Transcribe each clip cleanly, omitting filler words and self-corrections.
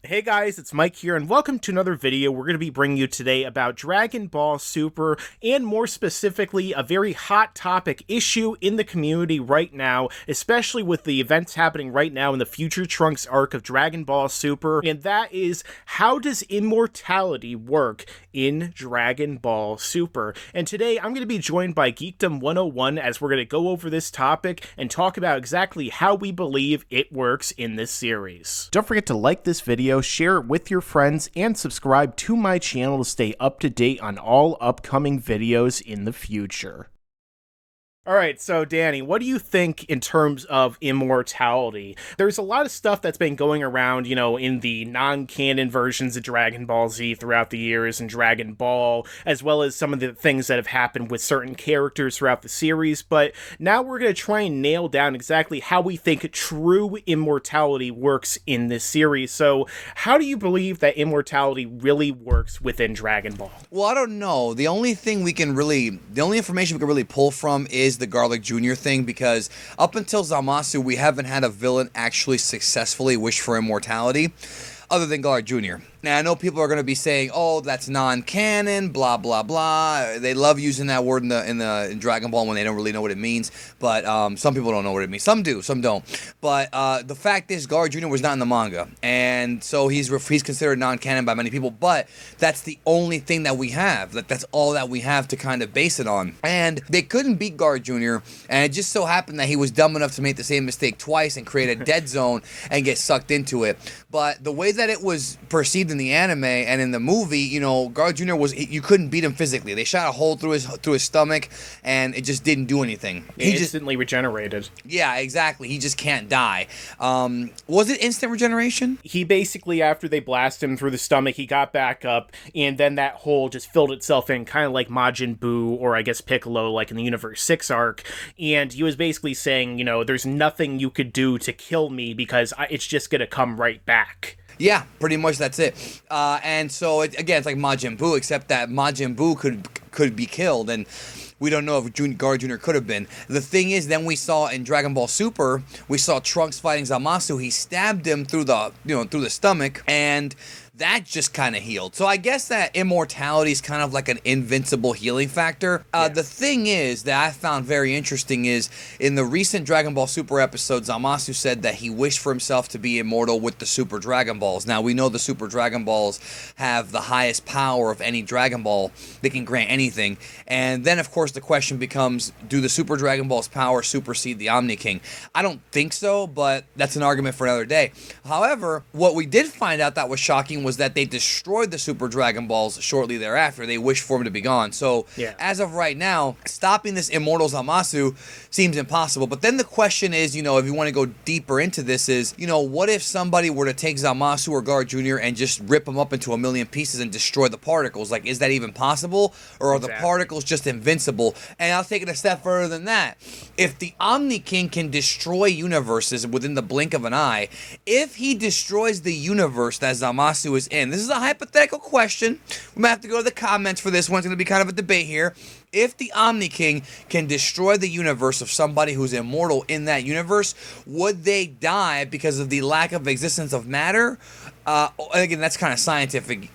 Hey guys, it's Mike here, and welcome to another video. We're going to be bringing you today about Dragon Ball Super, and more specifically, a very hot topic issue in the community right now, especially with the events happening right now in the Future Trunks arc of Dragon Ball Super, and that is, how does immortality work in Dragon Ball Super? And today, I'm going to be joined by Geekdom 101 as we're going to go over this topic and talk about exactly how we believe it works in this series. Don't forget to like this video, share it with your friends, and subscribe to my channel to stay up to date on all upcoming videos in the future. Alright, so Danny, what do you think in terms of immortality? There's a lot of stuff that's been going around, in the non-canon versions of Dragon Ball Z throughout the years and Dragon Ball, as well as some of the things that have happened with certain characters throughout the series, but now we're going to try and nail down exactly how we think true immortality works in this series. So, how do you believe that immortality really works within Dragon Ball? Well, I don't know. The only information we can really pull from is the Garlic Jr. thing, because up until Zamasu, we haven't had a villain actually successfully wish for immortality other than Garlic Jr. Now, I know people are going to be saying, oh, that's non-canon, blah, blah, blah. They love using that word in Dragon Ball when they don't really know what it means, but some people don't know what it means. Some do, some don't. But the fact is, Garlic Jr. was not in the manga, and so he's considered non-canon by many people, but that's the only thing that we have. That's all that we have to kind of base it on. And they couldn't beat Garlic Jr., and it just so happened that he was dumb enough to make the same mistake twice and create a dead zone and get sucked into it. But the way that it was perceived in the anime and in the movie, Garlic Jr. you couldn't beat him physically. They shot a hole through his stomach, and it just didn't do anything. He instantly regenerated. Yeah, exactly. He just can't die. Was it instant regeneration? He basically, after they blasted him through the stomach, he got back up, and then that hole just filled itself in, kind of like Majin Buu, or I guess Piccolo, like in the Universe 6 arc, and he was basically saying, there's nothing you could do to kill me because it's just gonna come right back. Yeah, pretty much that's it. And so, again, it's like Majin Buu, except that Majin Buu could be killed, and we don't know if Garlic Jr. could have been. The thing is, then we saw in Dragon Ball Super, we saw Trunks fighting Zamasu. He stabbed him through the stomach, and that just kind of healed. So I guess that immortality is kind of like an invincible healing factor. Yes. The thing is that I found very interesting is, in the recent Dragon Ball Super episode, Zamasu said that he wished for himself to be immortal with the Super Dragon Balls. Now, we know the Super Dragon Balls have the highest power of any Dragon Ball. They can grant anything. And then, of course, the question becomes, do the Super Dragon Balls' power supersede the Omni King? I don't think so, but that's an argument for another day. However, what we did find out that was shocking was that they destroyed the Super Dragon Balls shortly thereafter. They wished for him to be gone. So, As of right now, stopping this immortal Zamasu seems impossible. But then the question is, if you want to go deeper into this is, what if somebody were to take Zamasu or Garlic Jr. and just rip them up into a million pieces and destroy the particles? Like, is that even possible? Or are the particles just invincible? And I'll take it a step further than that. If the Omni King can destroy universes within the blink of an eye, if he destroys the universe that Zamasu is in, this is a hypothetical question. We might have to go to the comments for this one. It's going to be kind of a debate here. If the Omni King can destroy the universe of somebody who's immortal in that universe, would they die because of the lack of existence of matter? Again, that's kind of scientific,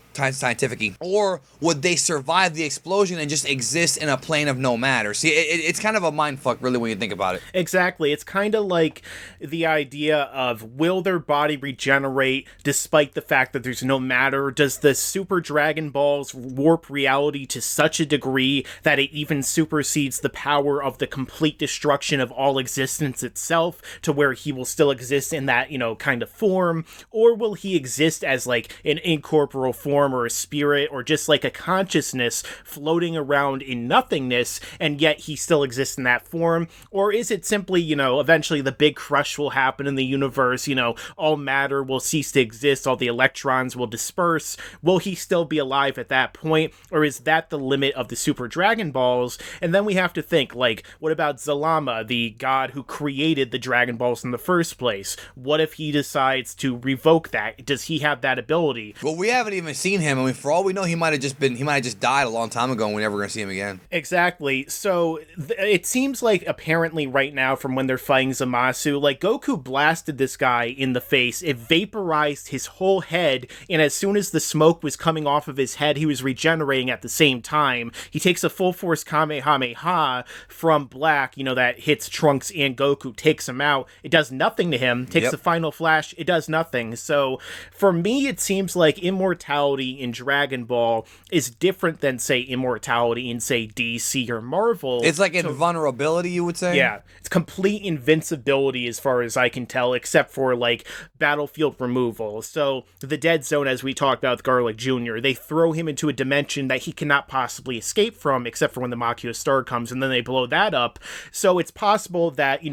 or would they survive the explosion and just exist in a plane of no matter? See, it's kind of a mindfuck, really, when you think about it. Exactly. It's kind of like the idea of, will their body regenerate despite the fact that there's no matter? Does the Super Dragon Balls warp reality to such a degree that it even supersedes the power of the complete destruction of all existence itself, to where he will still exist in that, kind of form? Or will he exist as like an incorporeal form, or a spirit, or just like a consciousness floating around in nothingness, and yet he still exists in that form? Or is it simply, eventually the big crush will happen in the universe, all matter will cease to exist, all the electrons will disperse? Will he still be alive at that point? Or is that the limit of the Super Dragon Balls? And then we have to think, like, what about Zalama, the god who created the Dragon Balls in the first place? What if he decides to revoke that? Does he have that ability? Well, we haven't even seen seen him. I mean, for all we know, he might have just died a long time ago, and we're never gonna see him again. Exactly. So it seems like apparently right now, from when they're fighting Zamasu, like Goku blasted this guy in the face. It vaporized his whole head, and as soon as the smoke was coming off of his head, he was regenerating at the same time. He takes a full force Kamehameha from Black, that hits Trunks and Goku, takes him out. It does nothing to him. Takes the final flash. It does nothing. So for me, it seems like immortality in Dragon Ball is different than, say, immortality in, say, DC or Marvel. It's like invulnerability, you would say? Yeah. It's complete invincibility as far as I can tell, except for, like, battlefield removal. So the Dead Zone, as we talked about with Garlic Jr., they throw him into a dimension that he cannot possibly escape from, except for when the Makio Star comes, and then they blow that up. So it's possible that, we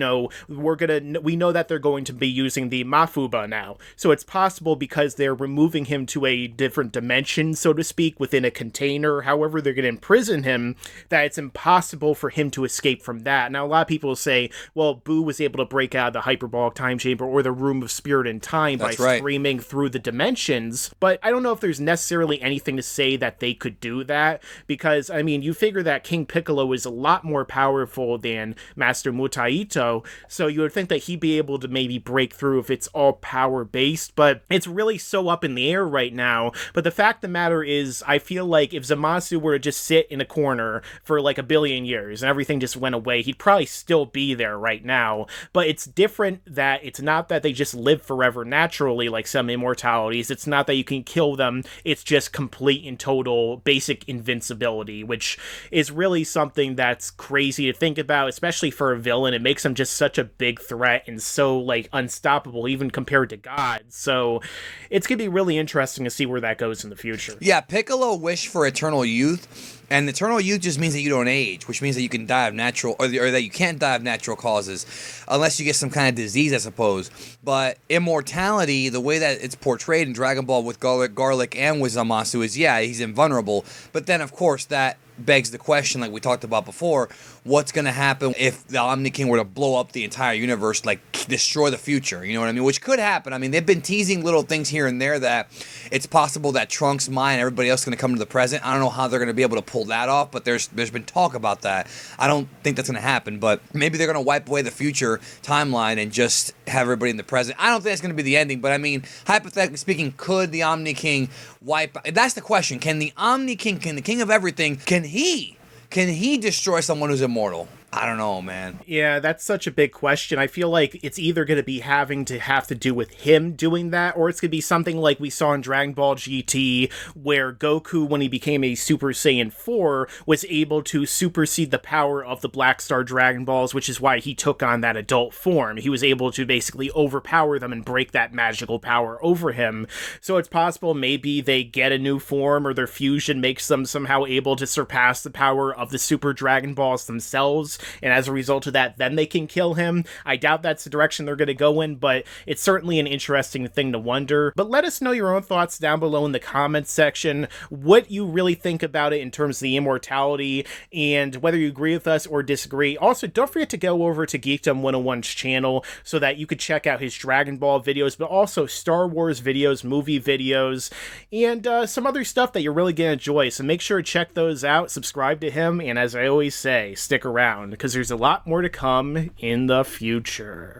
know that they're going to be using the Mafuba now. So it's possible, because they're removing him to a different dimension, so to speak, within a container, however they're going to imprison him, that it's impossible for him to escape from that. Now, a lot of people say, well, Boo was able to break out of the hyperbolic time chamber or the room of spirit and time by streaming through the dimensions, but I don't know if there's necessarily anything to say that they could do that, because, I mean, you figure that King Piccolo is a lot more powerful than Master Mutaito, so you would think that he'd be able to maybe break through if it's all power-based, but it's really so up in the air right now. But the fact of the matter is, I feel like if Zamasu were to just sit in a corner for like 1 billion years and everything just went away, he'd probably still be there right now. But it's different that it's not that they just live forever naturally like some immortalities. It's not that you can kill them. It's just complete and total basic invincibility, which is really something that's crazy to think about, especially for a villain. It makes him just such a big threat and so, like, unstoppable even compared to God. So it's going to be really interesting to see where that goes in the future. Yeah, Piccolo wished for eternal youth, and eternal youth just means that you don't age, which means that you can die of natural, or that you can't die of natural causes, unless you get some kind of disease, I suppose. But immortality, the way that it's portrayed in Dragon Ball with Garlic and with Zamasu is, yeah, he's invulnerable. But then, of course, that begs the question, like we talked about before, what's going to happen if the Omni King were to blow up the entire universe, like destroy the future, you know what I mean? Which could happen. I mean, they've been teasing little things here and there that it's possible that Trunks, Mai, and everybody else is going to come to the present. I don't know how they're going to be able to pull that off, but there's been talk about that. I don't think that's going to happen, but maybe they're going to wipe away the future timeline and just have everybody in the present. I don't think that's going to be the ending, but I mean, hypothetically speaking, could the Omni King wipe? That's the question. Can the Omni King, can the King of Everything, can he destroy someone who's immortal? I don't know, man. Yeah, that's such a big question. I feel like it's either going to be having to have to do with him doing that, or it's going to be something like we saw in Dragon Ball GT, where Goku, when he became a Super Saiyan 4, was able to supersede the power of the Black Star Dragon Balls, which is why he took on that adult form. He was able to basically overpower them and break that magical power over him. So it's possible maybe they get a new form, or their fusion makes them somehow able to surpass the power of the Super Dragon Balls themselves, and as a result of that, then they can kill him. I doubt that's the direction they're going to go in, but it's certainly an interesting thing to wonder. But let us know your own thoughts down below in the comments section, what you really think about it in terms of the immortality, and whether you agree with us or disagree. Also, don't forget to go over to Geekdom 101's channel so that you could check out his Dragon Ball videos, but also Star Wars videos, movie videos, and some other stuff that you're really going to enjoy. So make sure to check those out, subscribe to him, and as I always say, stick around, because there's a lot more to come in the future.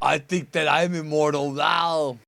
I think that I'm immortal now.